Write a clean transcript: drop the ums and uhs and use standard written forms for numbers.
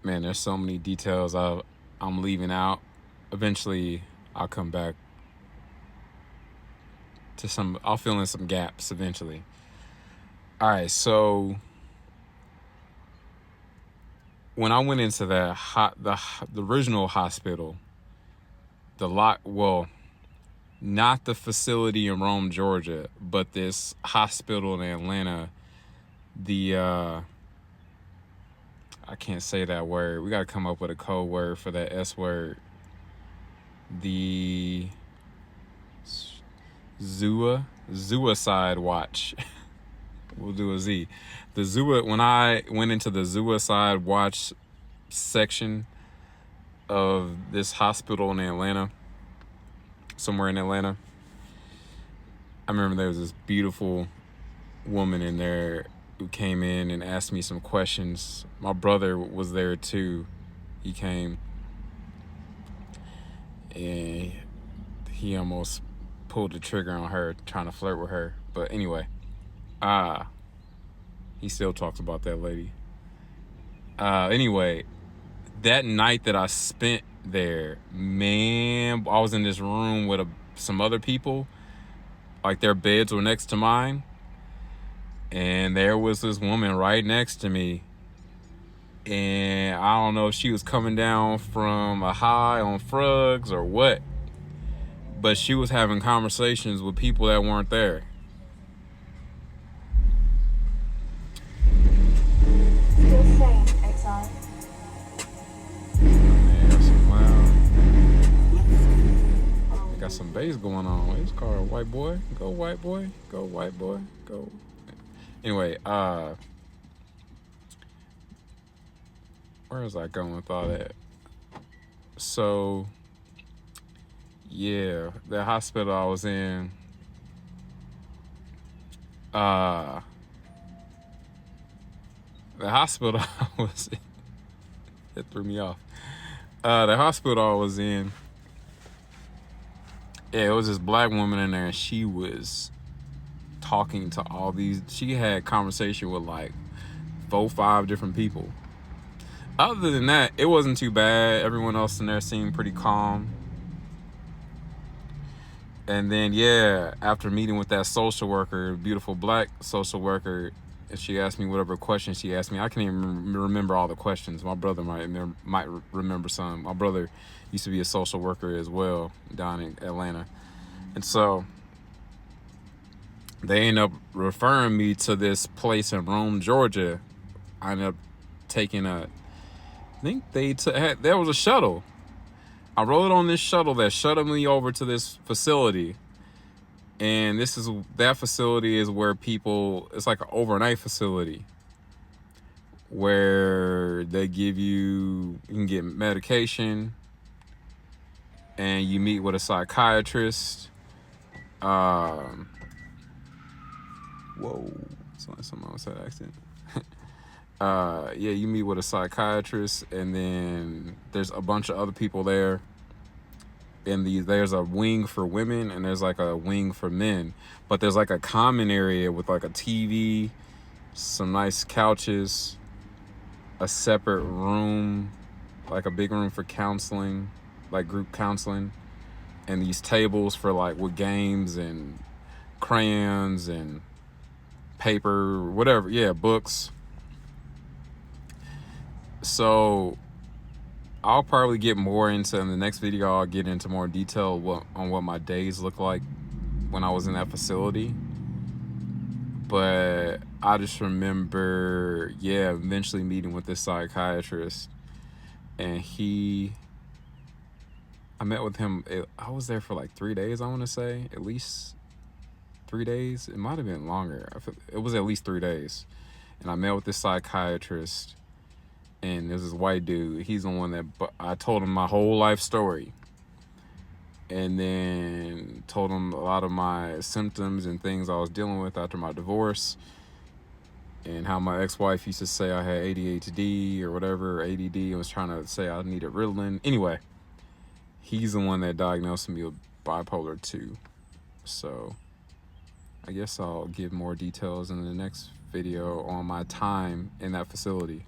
Man, there's so many details I'm leaving out. Eventually, I'll come back to some. I'll fill in some gaps eventually. All right, so when I went into the original hospital, not the facility in Rome, Georgia, but this hospital in Atlanta. I can't say that word. We got to come up with a code word for that S word. The Suicide Watch. We'll do a Z. When I went into the Suicide Watch section of this hospital in Atlanta, somewhere in Atlanta, I remember there was this beautiful woman in there who came in and asked me some questions. My brother was there too. He came and he almost pulled the trigger on her, trying to flirt with her. But anyway, he still talks about that lady. Anyway, that night that I spent there, man, I was in this room with some other people. Like, their beds were next to mine. And there was this woman right next to me. And I don't know if she was coming down from a high on drugs or what. But she was having conversations with people that weren't there. Still same, XR. Man, that's loud. They got some bass going on. It's called White Boy. Go white boy. Go white boy. Go. Anyway, where was I going with all that? So, yeah, the hospital I was in, the hospital I was in, it threw me off. The hospital I was in, yeah, it was this black woman in there, and she was talking to all these. She had conversation with like 4-5 different people. Other than that, it wasn't too bad. Everyone else in there seemed pretty calm. And then, yeah, after meeting with that social worker, beautiful black social worker, and she asked me whatever questions she asked me. I can't even remember all the questions. My brother might remember some. My brother used to be a social worker as well down in Atlanta. And so they ended up referring me to this place in Rome, Georgia. I ended up taking there was a shuttle. I rode on this shuttle that shuttled me over to this facility. And that facility is where it's like an overnight facility where they you can get medication and you meet with a psychiatrist. Whoa, someone else had an accident. Yeah, you meet with a psychiatrist, and then there's a bunch of other people there. And there's a wing for women, and there's like a wing for men. But there's like a common area with like a TV, some nice couches, a separate room, like a big room for counseling, like group counseling, and these tables for like with games and crayons and paper, whatever. Yeah, books. So I'll probably get more into, in the next video, I'll get into more detail on what my days look like when I was in that facility. But I just remember, yeah, eventually meeting with this psychiatrist, and I met with him. I was there for like 3 days, I want to say, at least 3 days. It might have been longer. It was at least 3 days. And I met with this psychiatrist, and there's this white dude. He's the one that I told him my whole life story, and then told him a lot of my symptoms and things I was dealing with after my divorce, and how my ex-wife used to say I had ADHD or whatever, or ADD, and was trying to say I needed Ritalin. Anyway, he's the one that diagnosed me with bipolar 2. So I guess I'll give more details in the next video on my time in that facility.